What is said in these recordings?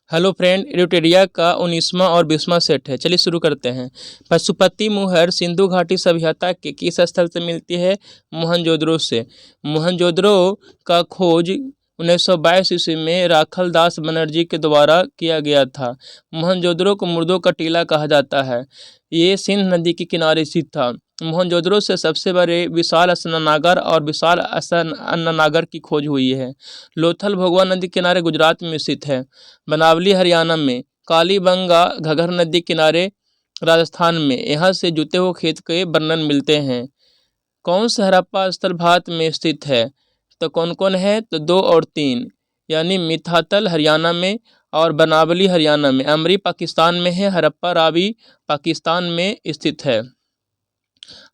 Hello friend, Eritrea का 19वां और 20वां set है। चलिए शुरू करते हैं। पशुपति मुहर सिंधु घाटी सभ्यता के किस स्थल से मिलती है? मोहनजोदड़ो से। मोहनजोदड़ो का खोज 1922 ईस्वी में राखल दास बनर्जी के द्वारा किया गया था। मोहनजोदड़ो को मुर्दों का टीला कहा जाता है। ये सिंध नदी के किनारे स्थित था। मोहनजोदड़ो से सबसे बड़े विशाल स्नानागार और विशाल अन्ननागर की खोज हुई है। लोथल भोगवा नदी किनारे गुजरात में स्थित है। बनावली हरियाणा में। कालीबंगा घग्गर नदी किनारे राजस्थान में। यहाँ से जुते हुए खेत के वर्णन मिलते हैं। कौन सा हड़प्पा स्थल भारत में स्थित है? तो कौन कौन है? तो 2 और 3, यानी मिथातल हरियाणा में और बनावली हरियाणा में। अमरी पाकिस्तान में है। हड़प्पा रावी पाकिस्तान में स्थित है।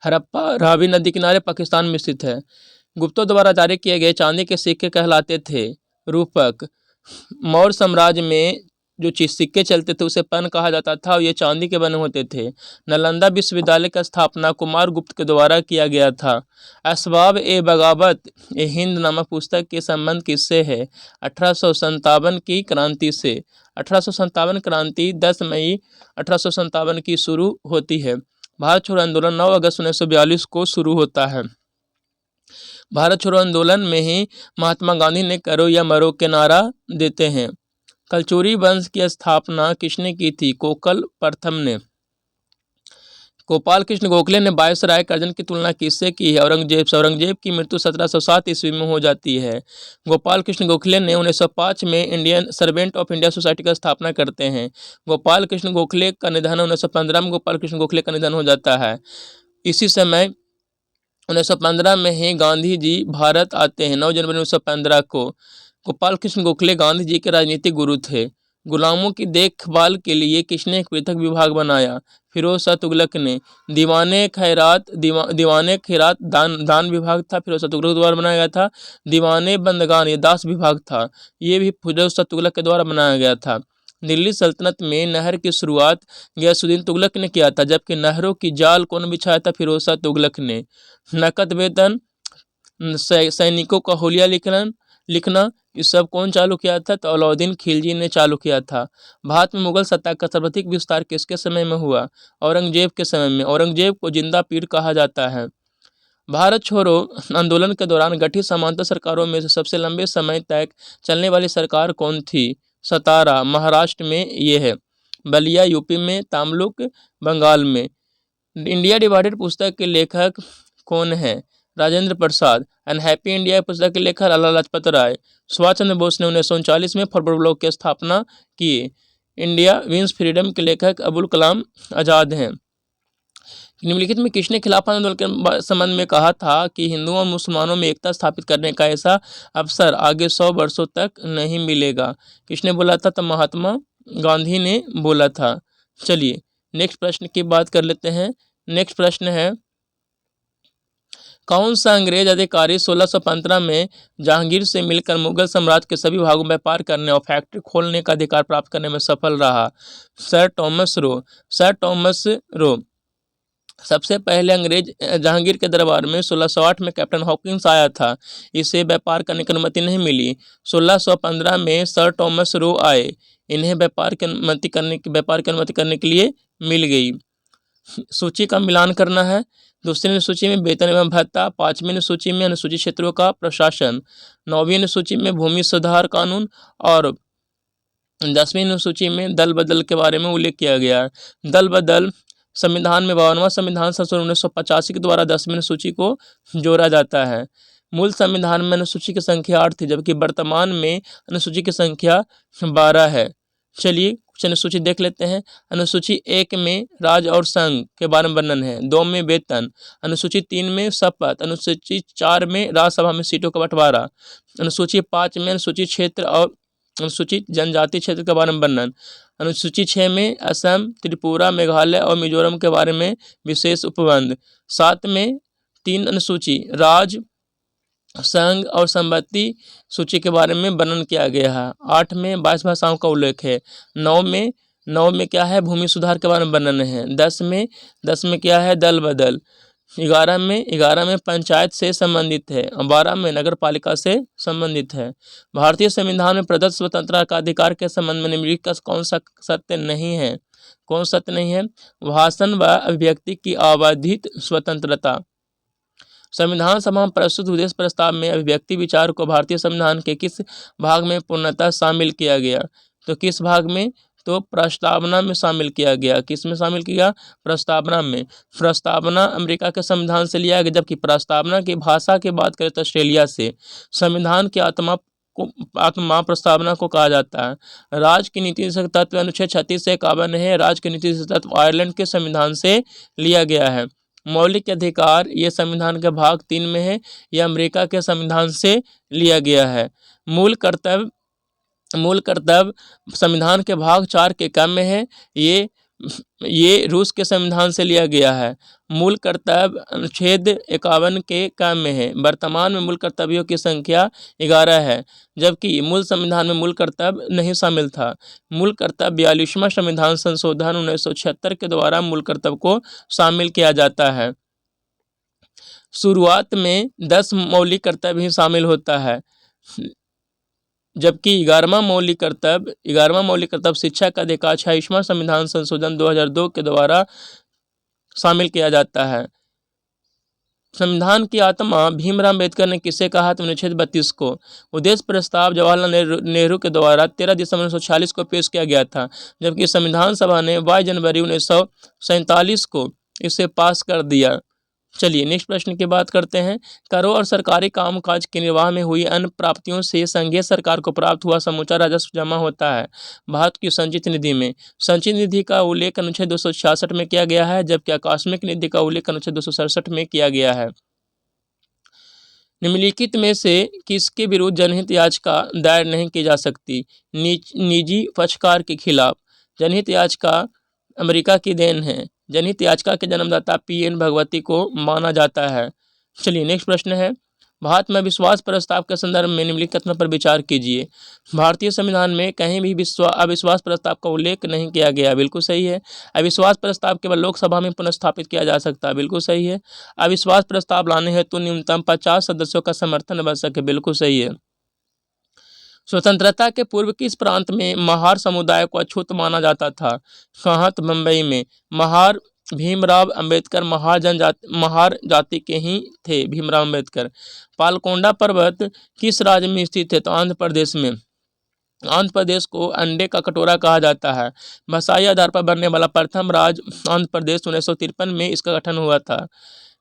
हड़प्पा रावी नदी किनारे पाकिस्तान में स्थित है। गुप्तों द्वारा जारी किए गए चांदी के सिक्के कहलाते थे रूपक। मौर्य साम्राज्य में जो सिक्के चलते थे उसे पेन कहा जाता था और ये चांदी के बने होते थे। नालंदा विश्वविद्यालय का स्थापना कुमार गुप्त के द्वारा किया गया था। असबाब ए बगावत ए हिंद नामक पुस्तक के संबंध किससे है? 1857 की क्रांति से। 1857 क्रांति 10 मई 1857 की शुरू होती है। भारत छोड़ो आंदोलन 9 अगस्त 1942 को शुरू होता है। भारत छोड़ो आंदोलन में ही महात्मा गांधी ने करो या मरो के नारा देते हैं। कलचुरी वंश की स्थापना किसने की थी? कोकल प्रथम ने। गोपाल कृष्ण गोखले ने वायसराय कर्जन की तुलना किससे की है? औरंगजेब से। औरंगजेब की मृत्यु 1707 ईस्वी में हो जाती है। गोपाल कृष्ण गोखले ने 1905 में Indian servant of India society का स्थापना करते हैं। गोपाल कृष्ण गोखले का निधन 1915 में गोपाल कृष्ण गोखले का निधन हो जाता है। इसी समय 1915 में ही गांधी जी भारत आते हैं। 9 जनवरी 1915 को। गोपाल कृष्ण गोखले गांधी जी के राजनीतिक गुरु थे। गुलामों की देखभाल के लिए किसने एक पृथक विभाग बनाया? फिरोज शाह तुगलक ने। दीवाने खैरात दान विभाग था, फिरोज शाह तुगलक द्वारा बनाया गया था। दीवाने बंदगान ये दास विभाग था, ये भी फिरोज शाह तुगलक के द्वारा बनाया गया था। दिल्ली सल्तनत में नहर की शुरुआत गयासुद्दीन तुगलक ने किया था, जबकि नहरों की जाल कौन बिछाया था? फिरोज शाह तुगलक ने। नकद वेतन, सैनिकों का हुलिया लिखना ये सब कौन चालू किया था? तो अलाउद्दीन खिलजी ने चालू किया था। भारत में मुगल सत्ता का सर्वाधिक विस्तार किसके समय में हुआ? औरंगजेब के समय में। औरंगजेब को जिंदा पीर कहा जाता है। भारत छोड़ो आंदोलन के दौरान गठित समांतर सरकारों में से सबसे लंबे समय तक चलने वाली सरकार कौन थी? सतारा महाराष्ट्र में ये है। बलिया यूपी में। तामलुक बंगाल में। इंडिया डिवाइडेड पुस्तक के लेखक कौन है? राजेंद्र प्रसाद। अनहैप्पी इंडिया पुस्तक के लेखक लाला लाजपत राय। सुभाष चंद्र बोस ने 1939 में फॉरवर्ड ब्लॉक की स्थापना की। इंडिया विंस फ्रीडम के लेखक अबुल कलाम आज़ाद हैं। निम्नलिखित में किसने खिलाफत आंदोलन के संबंध में कहा था कि हिंदुओं और मुसलमानों में एकता स्थापित करने का ऐसा अवसर आगे 100 वर्षों तक नहीं मिलेगा? किसने बोला था? तो महात्मा गांधी ने बोला था। चलिए नेक्स्ट प्रश्न की बात कर लेते हैं। नेक्स्ट प्रश्न है, कौन सा अंग्रेज अधिकारी 1615 में जहांगीर से मिलकर मुगल साम्राज्य के सभी भागों में व्यापार करने और फैक्ट्री खोलने का अधिकार प्राप्त करने में सफल रहा? Sir Thomas Roe. Sir Thomas Roe सबसे पहले अंग्रेज जहांगीर के दरबार में 1608 में कैप्टन हॉकिंस आया था। इसे व्यापार करने की अनुमति नहीं मिली। 1615 में सर टॉमस रो आए, इन्हें व्यापार की अनुमति करने के लिए मिल गई। सूची का मिलान करना है। दूसरी अनुसूची में वेतन एवं भत्ता, 5वीं अनुसूची में अनुसूचित क्षेत्रों का प्रशासन, 9वीं अनुसूची में भूमि सुधार कानून और 10वीं अनुसूची में दल बदल के बारे में उल्लेख किया गया। दल बदल संविधान में 52वां संविधान संशोधन 1985 के द्वारा 10वीं अनुसूची को जोड़ा जाता है। मूल संविधान में अनुसूची की संख्या 8 थी, जबकि वर्तमान में अनुसूची की संख्या 12 है। चलिए कुछ अनुसूची देख लेते हैं। अनुसूची 1 में राज्य और संघ के बारे में वर्णन है। 2 में वेतन। अनुसूची 3 में शपथ। अनुसूची 4 में राज्यसभा में सीटों का बंटवारा। अनुसूची 5 में अनुसूचित क्षेत्र और अनुसूचित जनजाति क्षेत्र के बारे में वर्णन। अनुसूची 6 में असम, त्रिपुरा, मेघालय और मिजोरम के बारे में विशेष उपबंध। 7 में 3 अनुसूची राज्य, संघ और संपत्ति सूची के बारे में वर्णन किया गया है। 8 में 22 भाषाओं का उल्लेख है। 9 में क्या है? भूमि सुधार के बारे में वर्णन है। 10 में क्या है? दल बदल। 11 में पंचायत से संबंधित है और 12 में नगर पालिका से संबंधित है। भारतीय संविधान में प्रदत्त स्वतंत्रता का अधिकार के संबंध में निम्नलिखित का कौन सा सत्य नहीं है? कौन सत्य नहीं है? भाषण व अभिव्यक्ति की अबाधित स्वतंत्रता। संविधान सभा में प्रस्तुत उद्देश्य प्रस्ताव में अभिव्यक्ति विचार को भारतीय संविधान के किस भाग में पूर्णतः शामिल किया गया? तो किस भाग में? तो प्रस्तावना में शामिल किया गया। किस में शामिल किया? प्रस्तावना में। प्रस्तावना अमेरिका के संविधान से लिया गया, जबकि प्रस्तावना की भाषा की बात करें तो ऑस्ट्रेलिया से। संविधान की आत्मा प्रस्तावना को कहा जाता है। राज्य की नीति से तत्व अनुच्छेद 36 से 51 है। राज्य की नीति से तत्व आयरलैंड के संविधान से लिया गया है। मौलिक अधिकार ये संविधान के भाग 3 में है, यह अमेरिका के संविधान से लिया गया है। मूल कर्तव्य संविधान के भाग 4 के क्रम में है, ये रूस के संविधान से लिया गया है। मूल कर्तव्य अनुच्छेद 51 के क्रम में है। वर्तमान में मूल कर्तव्यों की संख्या 11 है, जबकि मूल संविधान में मूल कर्तव्य नहीं शामिल था। मूल कर्तव्य 42वां संविधान संशोधन 1976 के द्वारा मूल कर्तव्य को शामिल किया जाता है। शुरुआत में 10 मौलिक कर्तव्य ही शामिल होता है, जबकि 11वां मौलिक कर्तव्य शिक्षा का अधिकार 26वां संविधान संशोधन 2002 के द्वारा शामिल किया जाता है। संविधान की आत्मा भीमराव अम्बेडकर ने किसे कहा? तो अनुच्छेद 32 को। उद्देश्य प्रस्ताव जवाहरलाल नेहरू के द्वारा 13 दिसंबर 1946 को पेश किया गया था, जबकि संविधान सभा ने 22 जनवरी 1947 को इसे पास कर दिया। चलिए नेक्स्ट प्रश्न की बात करते हैं। करों और सरकारी कामकाज के निर्वाह में हुई अन्य प्राप्तियों से संघीय सरकार को प्राप्त हुआ समूचा राजस्व जमा होता है भारत की संचित निधि में। संचित निधि का उल्लेख अनुच्छेद 266 में किया गया है, जबकि आकस्मिक निधि का उल्लेख अनुच्छेद 267 में किया गया है। निम्नलिखित में से किसके विरुद्ध जनहित याचिका दायर नहीं की जा सकती? निजी पक्षकार के खिलाफ। जनहित याचिका अमेरिका की देन है। जनहित याचिका के जन्मदाता PN भगवती को माना जाता है। चलिए नेक्स्ट प्रश्न है। भारत में अविश्वास प्रस्ताव के संदर्भ में निम्नलिखित कथनों पर विचार कीजिए। भारतीय संविधान में कहीं भी अविश्वास प्रस्ताव का उल्लेख नहीं किया गया। बिल्कुल सही है। अविश्वास प्रस्ताव केवल लोकसभा में पुनर्स्थापित किया जा सकता है। बिल्कुल सही है। अविश्वास प्रस्ताव लाने हेतु न्यूनतम 50 सदस्यों का समर्थन आवश्यक है। बिल्कुल सही है। स्वतंत्रता के पूर्व किस प्रांत में महार समुदाय को अछूत माना जाता था? कहाँ? तो मुंबई में। महार भीमराव अंबेडकर महार जाति के ही थे। भीमराव अंबेडकर। पालकोंडा पर्वत किस राज्य में स्थित है? तो आंध्र प्रदेश में। आंध्र प्रदेश को अंडे का कटोरा कहा जाता है। भाषाई आधार पर बनने वाला प्रथम राज्य आंध्र प्रदेश 1953 में इसका गठन हुआ था।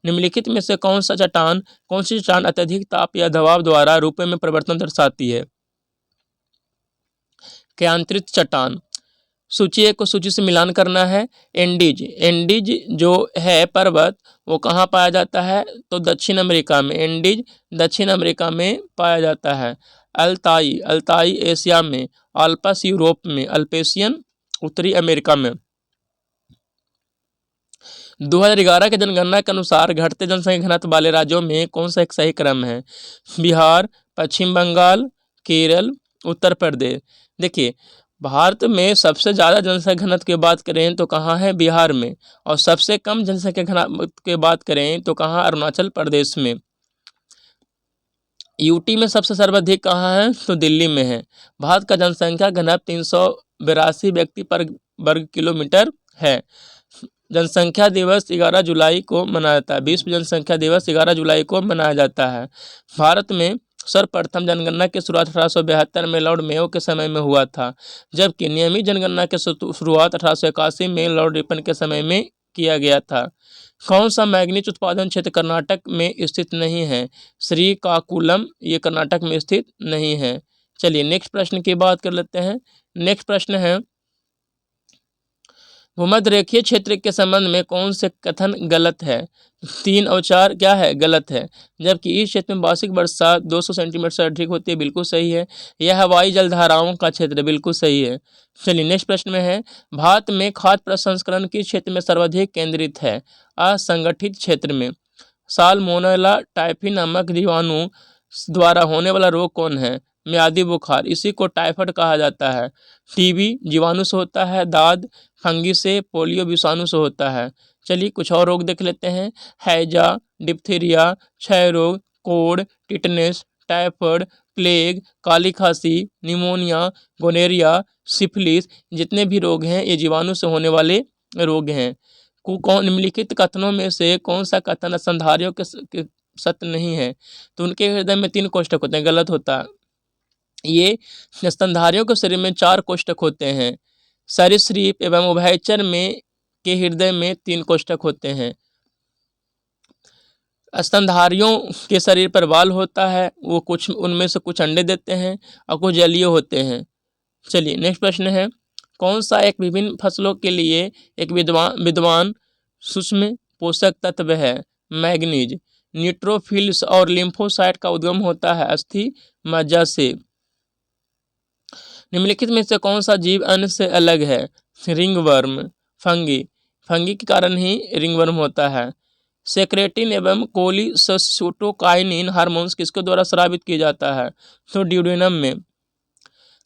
निम्नलिखित में से कौन सी चट्टान अत्यधिक ताप या दबाव द्वारा रूपों में परिवर्तन दर्शाती है? क्यांत्रित चट्टान। सूची 1 को सूची से मिलान करना है। एंडीज जो है पर्वत वो कहाँ पाया जाता है? तो दक्षिण अमेरिका में। एंडीज दक्षिण अमेरिका में पाया जाता है। अल्ताई एशिया में। अल्पस यूरोप में। अल्पेशियन उत्तरी अमेरिका में। 2011 के जनगणना के अनुसार घटते जनसंख्या घनत्व वाले राज्यों में कौन सा एक सही क्रम है? बिहार, पश्चिम बंगाल, केरल, उत्तर प्रदेश। देखिए भारत में सबसे ज़्यादा जनसंख्या घनत्व की बात करें तो कहाँ है? बिहार में। और सबसे कम जनसंख्या घनत्व की बात करें तो कहाँ? अरुणाचल प्रदेश में। यूटी में सबसे सर्वाधिक कहाँ है? तो दिल्ली में है। भारत का जनसंख्या घनत्व 382 व्यक्ति पर वर्ग किलोमीटर है। जनसंख्या दिवस 11 जुलाई को मनाया जाता है। विश्व जनसंख्या दिवस 11 जुलाई को मनाया जाता है। भारत में सर्वप्रथम जनगणना की शुरुआत 1872 में लॉर्ड मेयो के समय में हुआ था, जबकि नियमित जनगणना की शुरुआत 1881 में लॉर्ड रिपन के समय में किया गया था। कौन सा मैग्नीज उत्पादन क्षेत्र कर्नाटक में स्थित नहीं है? श्रीकाकुलम ये कर्नाटक में स्थित नहीं है। चलिए नेक्स्ट प्रश्न की बात कर लेते हैं। नेक्स्ट प्रश्न है भूमध्य रेखीय क्षेत्र के संबंध में कौन से कथन गलत है? 3 और 4 क्या है? गलत है। जबकि इस क्षेत्र में वार्षिक वर्षा 200 सेंटीमीटर से अधिक होती है। बिल्कुल सही है। यह हवाई जलधाराओं का क्षेत्र बिल्कुल सही है। चलिए नेक्स्ट प्रश्न में है भारत में खाद्य प्रसंस्करण किस क्षेत्र में सर्वाधिक केंद्रित है? असंगठित क्षेत्र में। साल्मोनेला टाइफी नामक जीवाणु द्वारा होने वाला रोग कौन है? म्यादी बुखार, इसी को टाइफाइड कहा जाता है। टीबी जीवाणु से होता है। दाद फंगी से। पोलियो विषाणु से होता है। चलिए कुछ और रोग देख लेते हैं। हैजा, डिप्थीरिया, क्षय रोग, कोढ़, टिटनेस, टाइफाइड, प्लेग, काली खांसी, निमोनिया, गोनेरिया, सिफिलिस, जितने भी रोग हैं ये जीवाणु से होने वाले रोग हैं। कौन निम्नलिखित कथनों में से कौन सा कथन स्तनधारियों के सत्य नहीं है? तो उनके हृदय में 3 कोष्ठक होते हैं, गलत होता है ये। स्तनधारियों के शरीर में 4 कोष्ठक होते हैं। सरीसृप एवं उभयचर में के हृदय में 3 कोष्ठक होते हैं। स्तनधारियों के शरीर पर बाल होता है, वो कुछ उनमें से कुछ अंडे देते हैं और कुछ जलीय होते हैं। चलिए नेक्स्ट प्रश्न है, कौन सा एक विभिन्न फसलों के लिए एक विद्वान सूक्ष्म पोषक तत्व है? मैग्नीज। न्यूट्रोफिल्स और लिम्फोसाइट का उद्गम होता है अस्थि मज्जा से। निम्नलिखित में से कौन सा जीव अन्न से अलग है? रिंगवर्म। फंगी के कारण ही रिंगवर्म होता है। सेक्रेटिन एवं कोलिसिटोकाइनिन हार्मोन्स किसके द्वारा स्रावित किया जाता है? तो ड्यूडेनम में।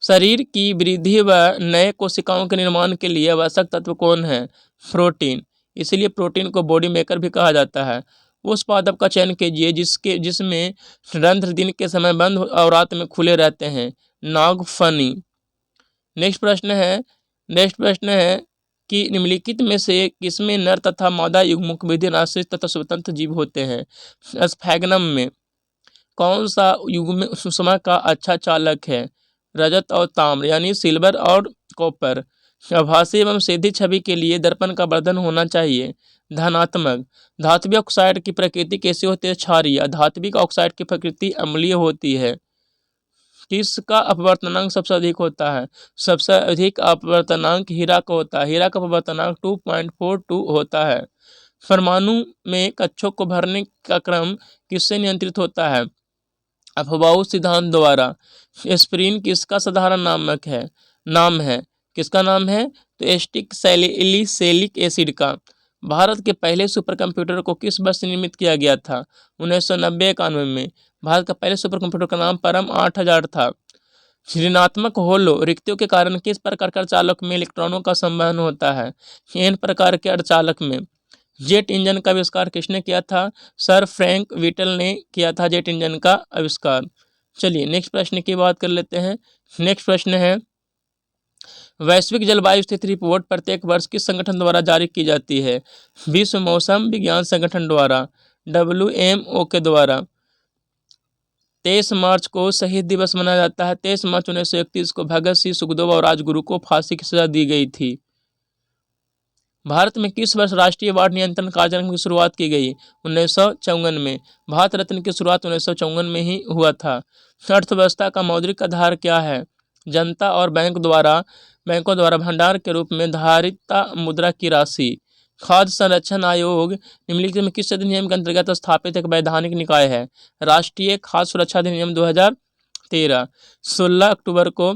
शरीर की वृद्धि व नए कोशिकाओं के निर्माण के लिए आवश्यक तत्व कौन है? प्रोटीन। इसीलिए प्रोटीन को बॉडी मेकर भी कहा जाता है। उस पादप का चयन कीजिए जिसमें रंध्र दिन के समय बंद और रात में खुले रहते हैं। नागफनी। नेक्स्ट प्रश्न है कि निम्नलिखित में से किसमें नर तथा मादा युग्मक विधिन आश्रित तथा स्वतंत्र जीव होते हैं? स्फैग्नम में। कौन सा युग्म सुषमा का अच्छा चालक है? रजत और ताम्र यानी सिल्वर और कॉपर। आभासी एवं सीधी छवि के लिए दर्पण का वर्धन होना चाहिए। धनात्मक। धात्विक ऑक्साइड की प्रकृति कैसी होती है? क्षारीय। धात्विक ऑक्साइड की प्रकृति अम्लीय होती है। किसका अपवर्तनांक सबसे अधिक होता है? सबसे अधिक अपवर्तनांक हीरा का होता है। हीरा का अपवर्तनांक 2.42 होता है। परमाणु में कक्षों को भरने का क्रम किससे नियंत्रित होता है? अफबाऊ सिद्धांत द्वारा। एस्पिरिन किसका साधारण नाम है? किसका नाम है? तो एस्टिक सैलिसिलिक एसिड का। भारत के पहले सुपर कंप्यूटर को किस वर्ष निर्मित किया गया था? 1990-91 में। भारत का पहले सुपर कंप्यूटर का नाम परम 8000 था। ऋणात्मक होलो रिक्तियों के कारण किस प्रकार के अर्धचालक में इलेक्ट्रॉनों का संवहन होता है? एन प्रकार के अर्धचालक में। जेट इंजन का आविष्कार किसने किया था? सर फ्रैंक व्हिटल ने किया था जेट इंजन का आविष्कार। चलिए नेक्स्ट प्रश्न की बात कर लेते हैं। नेक्स्ट प्रश्न है, वैश्विक जलवायु स्थिति रिपोर्ट प्रत्येक वर्ष किस संगठन द्वारा जारी की जाती है? विश्व मौसम विज्ञान संगठन द्वारा, WMO के द्वारा। 23 मार्च को शहीद दिवस मनाया जाता है। 23 मार्च 1931 को भगत सिंह, सुखदेव और राजगुरु को फांसी की सजा दी गई थी। भारत में किस वर्ष राष्ट्रीय बाढ़ नियंत्रण कार्यक्रम की शुरुआत की गई? 1954 में। भारत रत्न की शुरुआत 1954 में ही हुआ था। अर्थव्यवस्था का मौद्रिक आधार क्या है? जनता और बैंकों द्वारा भंडार के रूप में धारिता मुद्रा की राशि। खाद्य संरक्षण आयोग निम्नलिखित में किस अधिनियम के अंतर्गत स्थापित एक वैधानिक निकाय है? राष्ट्रीय खाद्य सुरक्षा अधिनियम 2013। 16 अक्टूबर को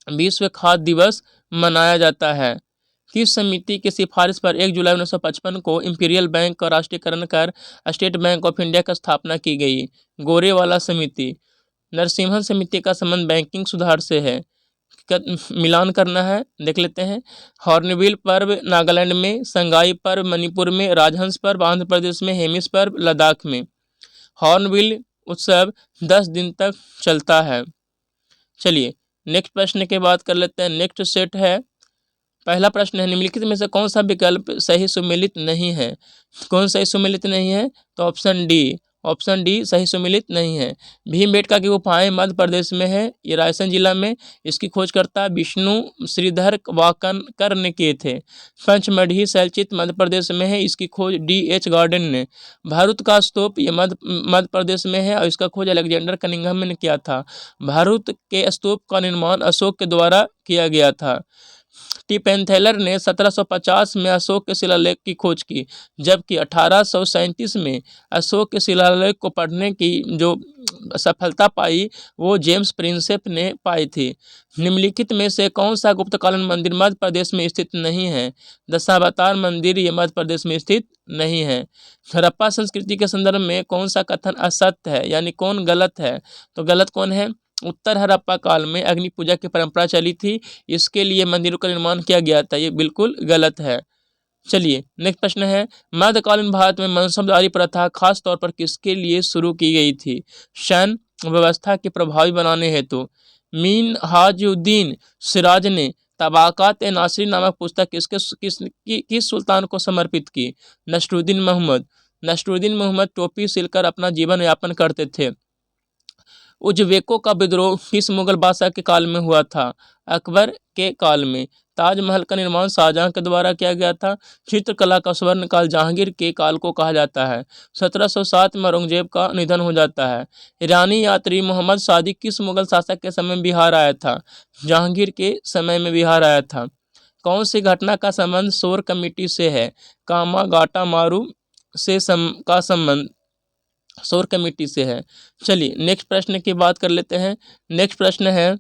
विश्व खाद्य दिवस मनाया जाता है। किस समिति की सिफारिश पर 1 जुलाई 1955 को इंपीरियल बैंक का राष्ट्रीयकरण कर स्टेट बैंक ऑफ इंडिया की स्थापना की गई? गोरेवाला समिति। नरसिम्हन समिति का संबंध बैंकिंग सुधार से है। मिलान करना है, देख लेते हैं। हॉर्नबिल पर्व नागालैंड में, संगाई पर्व मणिपुर में, राजहंस पर्व आंध्र प्रदेश में, हेमिस पर्व लद्दाख में। हॉर्नबिल उत्सव 10 दिन तक चलता है। चलिए नेक्स्ट प्रश्न की बात कर लेते हैं। नेक्स्ट सेट है, पहला प्रश्न है, निम्नलिखित में से कौन सा विकल्प सही सुमेलित नहीं है? कौन सही सुमेलित नहीं है? तो ऑप्शन डी सही सुमेलित नहीं है। भीमबेटका की गुफाएं मध्य प्रदेश में है, ये रायसेन जिला में। इसकी खोजकर्ता विष्णु श्रीधर वाकनकर ने किए थे। पंचमढ़ी शैलचित्र मध्य प्रदेश में है, इसकी खोज DH गार्डन ने। भारत का स्तूप ये मध्य प्रदेश में है और इसका खोज अलेक्जेंडर कनिंघम ने किया था। भारत के स्तूप का निर्माण अशोक के द्वारा किया गया था। टिपेंथेलर ने 1750 में अशोक के शिलालेख की खोज की, जबकि 1837 में अशोक के शिलालेख को पढ़ने की जो सफलता पाई वो जेम्स प्रिंसेप ने पाई थी। निम्नलिखित में से कौन सा गुप्तकालीन मंदिर मध्य प्रदेश में स्थित नहीं है? दशावतार मंदिर ये मध्य प्रदेश में स्थित नहीं है। हड़प्पा संस्कृति के संदर्भ में कौन सा कथन असत्य है, यानी कौन गलत है? तो गलत कौन है? उत्तर हड़प्पा काल में अग्नि पूजा की परंपरा चली थी, इसके लिए मंदिरों का निर्माण किया गया था, ये बिल्कुल गलत है। चलिए नेक्स्ट प्रश्न है, मध्यकालीन भारत में मनसबदारी प्रथा खास तौर पर किसके लिए शुरू की गई थी? सैन्य व्यवस्था के प्रभावी बनाने हेतु। मिनहाजुद्दीन सिराज ने तबाकात ए नासिरी नामक पुस्तक किस सुल्तान को समर्पित की? नसरुद्दीन मोहम्मद। नसरुद्दीन मोहम्मद टोपी सिलकर अपना जीवन यापन करते थे। उज्बेकों का विद्रोह किस मुगल बादशाह के काल में हुआ था? अकबर के काल में। ताजमहल का निर्माण शाहजहां के द्वारा किया गया था। चित्रकला का स्वर्ण काल जहांगीर के काल को कहा जाता है। 1707 में औरंगजेब का निधन हो जाता है। ईरानी यात्री मोहम्मद सादिक किस मुगल शासक के समय में बिहार आया था? जहांगीर के समय में बिहार आया था। कौन सी घटना का संबंध शोर कमेटी से है? कामागाटा मारू से का संबंध शोर कमेटी से है। चलिए नेक्स्ट प्रश्न की बात कर लेते हैं। नेक्स्ट प्रश्न है,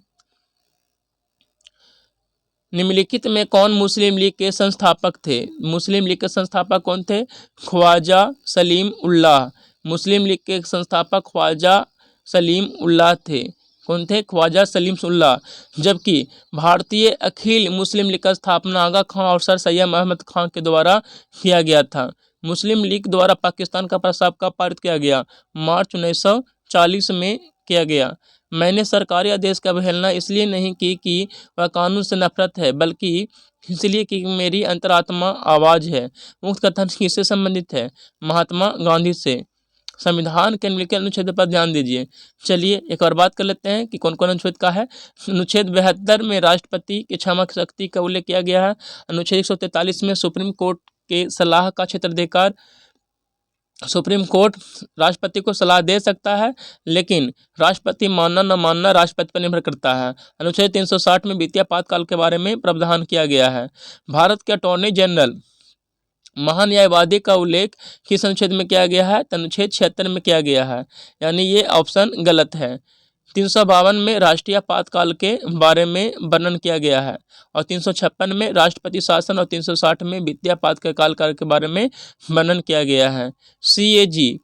निम्नलिखित में कौन मुस्लिम लीग के संस्थापक थे? मुस्लिम लीग के संस्थापक कौन थे? ख्वाजा सलीम उल्लाह। मुस्लिम लीग के संस्थापक ख्वाजा सलीम उल्लाह थे। कौन थे? ख्वाजा सलीम उल्लाह। जबकि भारतीय अखिल मुस्लिम लीग का स्थापना आगा खां और सर सैयद अहमद खां के द्वारा किया गया था। मुस्लिम लीग द्वारा पाकिस्तान का प्रस्ताव कब पारित किया गया? मार्च 1940 में किया गया। मैंने सरकारी आदेश की अवहेलना इसलिए नहीं की कि वह कानून से नफरत है, बल्कि इसलिए कि मेरी अंतरात्मा आवाज़ है। उक्त कथन किससे संबंधित है? महात्मा गांधी से। संविधान के निम्नलिखित अनुच्छेद पर ध्यान दीजिए। चलिए एक और बात कर लेते हैं कि कौन कौन अनुच्छेद का है। अनुच्छेद 72 में राष्ट्रपति की क्षमा शक्ति का उल्लेख किया गया है। अनुच्छेद 143 में सुप्रीम कोर्ट के सलाह का क्षेत्राधिकार। सुप्रीम कोर्ट राष्ट्रपति को सलाह दे सकता है, लेकिन राष्ट्रपति मानना न मानना राष्ट्रपति पर निर्भर करता है। अनुच्छेद 360 में वित्तीय आपातकाल के बारे में प्रावधान किया गया है। भारत के अटॉर्नी जनरल महान्यायवादी का उल्लेख किस अनुच्छेद में किया गया है? अनुच्छेद 76 में किया गया है, यानी ये ऑप्शन गलत है। 352 में राष्ट्रीय आपातकाल के बारे में वर्णन किया गया है और 356 में राष्ट्रपति शासन और 360 में वित्तीय आपातकाल के बारे में वर्णन किया गया है। CAG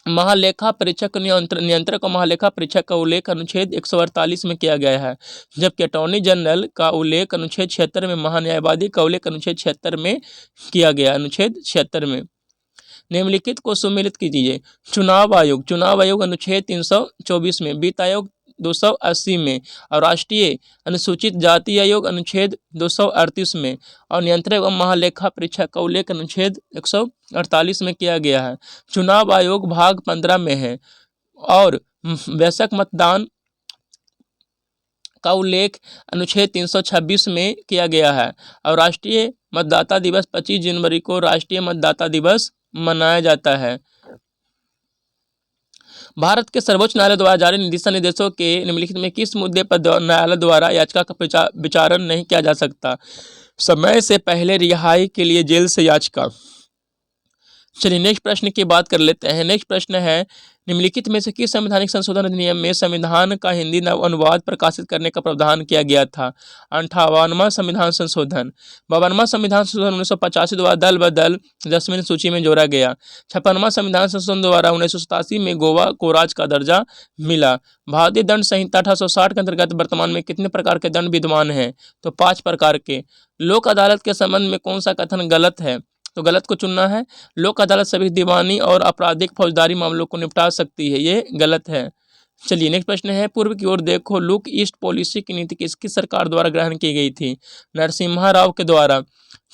महालेखा परीक्षक नियंत्रक और महालेखा परीक्षक का उल्लेख अनुच्छेद 148 में किया गया है, जबकि अटॉर्नी जनरल का उल्लेख अनुच्छेद 76 में, महान्यायवादी का उल्लेख अनुच्छेद 76 में किया गया। अनुच्छेद 76 में निम्नलिखित को सुमेलित कीजिए। चुनाव आयोग अनुच्छेद 324 में, वित्त आयोग 280 में और राष्ट्रीय अनुसूचित जाति आयोग अनुच्छेद 238 में और नियंत्रक एवं महालेखा परीक्षक का उल्लेख अनुच्छेद 148 में किया गया है। चुनाव आयोग भाग 15 में है और वयस्क मतदान का उल्लेख अनुच्छेद 326 में किया गया है और राष्ट्रीय मतदाता दिवस 25 जनवरी को राष्ट्रीय मतदाता दिवस मनाया जाता है। भारत के सर्वोच्च न्यायालय द्वारा जारी दिशा निर्देशों के निम्नलिखित में किस मुद्दे पर न्यायालय द्वारा याचिका का विचारण नहीं किया जा सकता? समय से पहले रिहाई के लिए जेल से याचिका। चलिए नेक्स्ट प्रश्न की बात कर लेते हैं। नेक्स्ट प्रश्न है, निम्नलिखित में से किस संवैधानिक संशोधन अधिनियम में संविधान का हिंदी अनुवाद प्रकाशित करने का प्रावधान किया गया था? 58वां संविधान संशोधन। 52वां संविधान संशोधन 1985 द्वारा दल बदल 10वीं सूची में जोड़ा गया। 56वां संविधान संशोधन द्वारा 1987 में गोवा को राज्य का दर्जा मिला। भारतीय दंड संहिता 1860 के अंतर्गत वर्तमान में कितने प्रकार के दंड विद्यमान हैं? तो 5 प्रकार के। लोक अदालत के संबंध में कौन सा कथन गलत है? तो गलत को चुनना है। लोक अदालत सभी दीवानी और आपराधिक फौजदारी मामलों को निपटा सकती है, ये गलत है। चलिए नेक्स्ट प्रश्न है, पूर्व की ओर देखो लुक ईस्ट पॉलिसी की नीति किसकी सरकार द्वारा ग्रहण की गई थी? नरसिम्हा राव के द्वारा।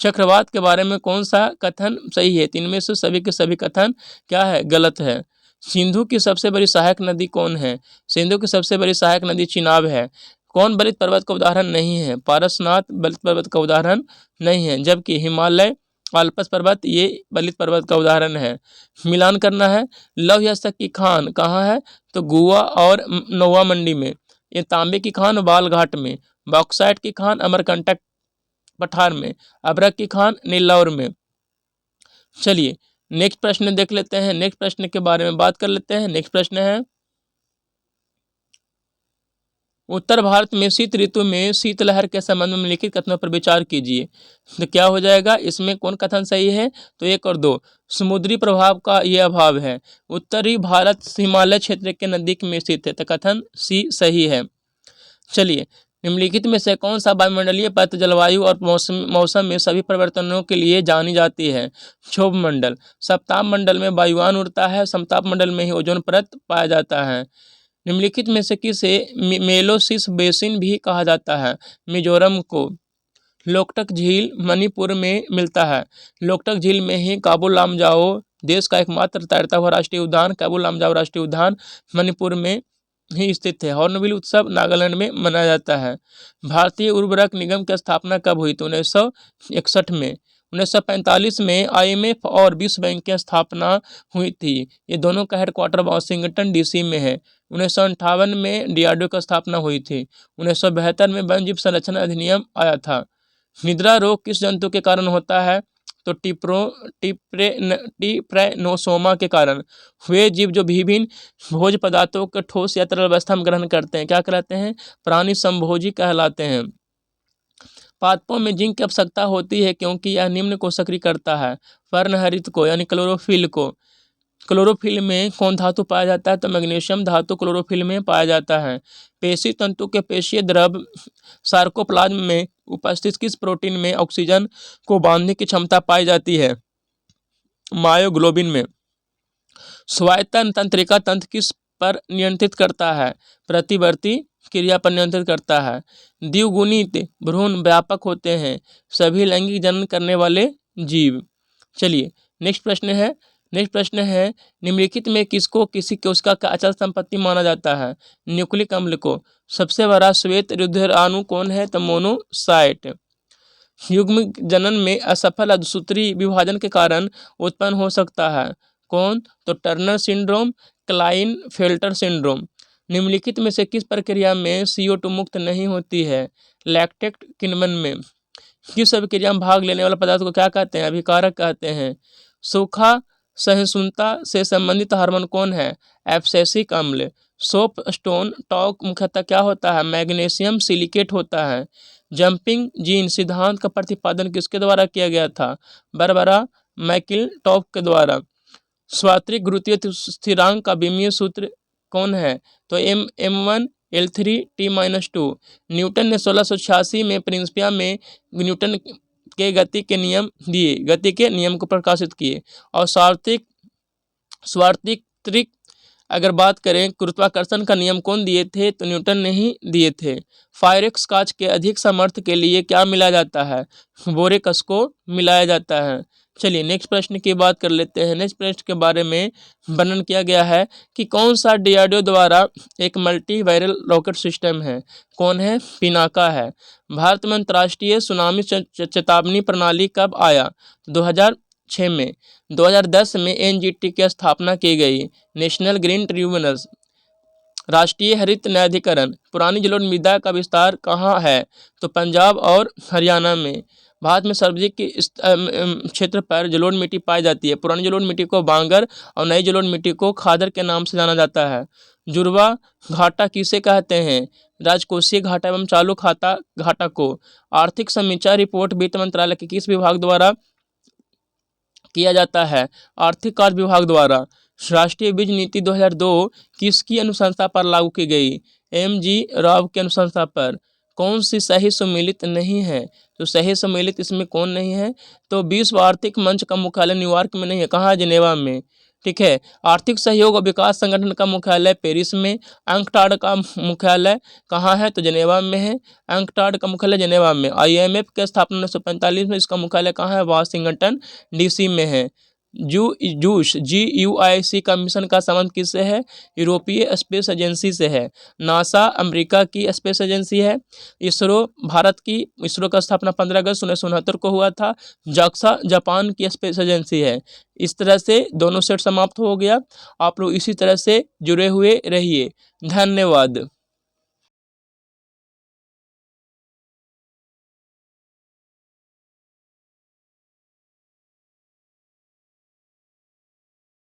चक्रवात के बारे में कौन सा कथन सही है? इनमें से सभी के सभी कथन क्या है? गलत है। सिंधु की सबसे बड़ी सहायक नदी कौन है? सिंधु की सबसे बड़ी सहायक नदी चिनाब है। कौन बलित पर्वत का उदाहरण नहीं है? पारसनाथ बलित पर्वत का उदाहरण नहीं है, जबकि हिमालय आल्पस पर्वत ये बलित पर्वत का उदाहरण है। मिलान करना है। लौह यस्क की खान कहाँ है? तो गोवा और नौवा मंडी में। ये तांबे की खान बालघाट में। बॉक्साइट की खान अमरकंटक पठार में। अभ्रक की खान नीलौर में। चलिए नेक्स्ट प्रश्न देख लेते हैं। नेक्स्ट प्रश्न के बारे में बात कर लेते हैं। नेक्स्ट प्रश्न है, उत्तर भारत में शीत ऋतु में शीतलहर के संबंध में निम्नलिखित कथनों पर विचार कीजिए। तो क्या हो जाएगा? इसमें कौन कथन सही है? तो 1 और 2। समुद्री प्रभाव का ये अभाव है। उत्तरी भारत हिमालय क्षेत्र के नजदीक में स्थित है, तो कथन सी सही है। चलिए निम्नलिखित में से कौन सा वायुमंडलीय परत जलवायु और मौसम में सभी परिवर्तनों के लिए जानी जाती है? क्षोभ मंडल। सप्ताह मंडल में वायुयान उड़ता है, समताप मंडल में ही ओजोन परत पाया जाता है। निम्नलिखित में से किसे मेलोसिस बेसिन भी कहा जाता है? मिजोरम को। लोकटक झील मणिपुर में मिलता है। लोकटक झील में ही काबू लामजाओ देश का एकमात्र तैरता हुआ राष्ट्रीय उद्यान काबू लामजाओ राष्ट्रीय उद्यान मणिपुर में ही स्थित है। हॉर्नबिल उत्सव नागालैंड में मनाया जाता है। भारतीय उर्वरक निगम की स्थापना कब हुई थी? 1961 में। 1945 में IMF और विश्व बैंक की स्थापना हुई थी। ये दोनों का हेडक्वार्टर वाशिंगटन DC में है। 1958 में DRDO की स्थापना हुई थी। 1972 में वन्यजीव संरक्षण अधिनियम आया था। निद्रा रोग किस जंतु के कारण होता है? तो टिप्रेनोसोमा के कारण। वे जीव जो विभिन्न भोज्य पदार्थों को ठोस या तरल अवस्था में ग्रहण करते हैं क्या कहलाते हैं? प्राणी संभोजी कहलाते हैं। पादपों में जिंक की आवश्यकता होती है क्योंकि यह निम्न को सक्रिय करता है। पर्णहरित को यानी क्लोरोफिल को। क्लोरोफिल में कौन धातु पाया जाता है? तो मैग्नीशियम धातु क्लोरोफिल में पाया जाता है। पेशी तंतु के पेशीय द्रव सार्कोप्लाज्म में उपस्थित किस प्रोटीन में ऑक्सीजन को बांधने की क्षमता पाई जाती है? मायोग्लोबिन में। स्वायत्तन तंत्रिका तंत्र किस पर नियंत्रित करता है? प्रतिवर्ती क्रिया पर नियंत्रित करता है। द्विगुणित भ्रूण व्यापक होते हैं सभी लैंगिक जनन करने वाले जीव। चलिए नेक्स्ट प्रश्न है निम्नलिखित में किसको किसी कोशिका का अचल संपत्ति माना जाता है? न्यूक्लिक अम्ल को। सबसे बड़ा श्वेत रुधिराणु कौन है? तो मोनोसाइट। युग्म जनन में असफल अर्धसूत्री विभाजन के कारण उत्पन्न हो सकता है कौन? तो टर्नर सिंड्रोम, क्लाइनफेल्टर सिंड्रोम। निम्नलिखित में से किस प्रक्रिया में CO2 मुक्त नहीं होती है? लैक्टेट किण्वन में। किस अभिक्रिया में भाग लेने वाला पदार्थ को क्या कहते हैं? अभिकारक कहते हैं। सूखा सहिष्णुता से संबंधित हार्मोन कौन है? एब्सिसिक अम्ल। सोप स्टोन टॉक मुख्यतः क्या होता है? मैग्नीशियम सिलिकेट होता है। जंपिंग जीन सिद्धांत का प्रतिपादन किसके द्वारा किया गया था? बारबरा मैकिलटॉफ के द्वारा। स्वात्रिक गुरुत्वीय स्थिरांक का विमीय सूत्र कौन है? तो m1l3t-2। न्यूटन ने 1686 में प्रिंसिपिया में न्यूटन के गति के नियम दिए, गति के नियम को प्रकाशित किए। और स्वार्थिक अगर बात करें गुरुत्वाकर्षण का नियम कौन दिए थे? तो न्यूटन ने ही दिए थे। फायरेक्स कांच के अधिक सामर्थ्य के लिए क्या मिलाया जाता है? बोरेक्स को मिलाया जाता है। चलिए नेक्स्ट प्रश्न की बात कर लेते हैं। नेक्स्ट प्रश्न के बारे में वर्णन किया गया है कि कौन सा DRDO द्वारा एक मल्टी वायरल रॉकेट सिस्टम है? कौन है? पिनाका है। भारत में अंतर्राष्ट्रीय सुनामी चेतावनी प्रणाली कब आया? 2006 में। 2010 में NGT की स्थापना की गई, नेशनल ग्रीन ट्रिब्यूनल। राष्ट्रीय हरित न्यायाधिकरण। पुरानी जलोढ़ मृदा का विस्तार कहाँ है? तो पंजाब और हरियाणा में। भारत में सार्वजनिक क्षेत्र पर जलोढ़ मिट्टी पाई जाती है। पुरानी जलोढ़ मिट्टी को बांगर और नई जलोढ़ मिट्टी को खादर के नाम से जाना जाता है। जुड़वा घाटा किसे कहते हैं? राजकोषीय घाटा एवं चालू खाता घाटा को। आर्थिक समीक्षा रिपोर्ट वित्त मंत्रालय के किस विभाग द्वारा किया जाता है? आर्थिक कार्य विभाग द्वारा। राष्ट्रीय बीज नीति 2002 किसकी अनुशंसा पर लागू की गई? MG राव की अनुशंसा पर। कौन सी सही सम्मिलित नहीं है? तो सही सम्मिलित इसमें कौन नहीं है? तो विश्व आर्थिक मंच का मुख्यालय न्यूयॉर्क में नहीं है, कहाँ? जिनेवा में। ठीक है। आर्थिक सहयोग और विकास संगठन का मुख्यालय पेरिस में। अंकटाड का मुख्यालय कहाँ है? तो जिनेवा में है। अंकटाड का मुख्यालय जिनेवा में। IMF की स्थापना 1945 में, इसका मुख्यालय कहाँ है? वाशिंगटन DC में है। GUIC का मिशन का संबंध किससे है? यूरोपीय स्पेस एजेंसी से है। नासा अमेरिका की स्पेस एजेंसी है। इसरो भारत की, इसरो का स्थापना 15 अगस्त 1969 को हुआ था। JAXA जापान की स्पेस एजेंसी है। इस तरह से दोनों सेट समाप्त हो गया। आप लोग इसी तरह से जुड़े हुए रहिए। धन्यवाद।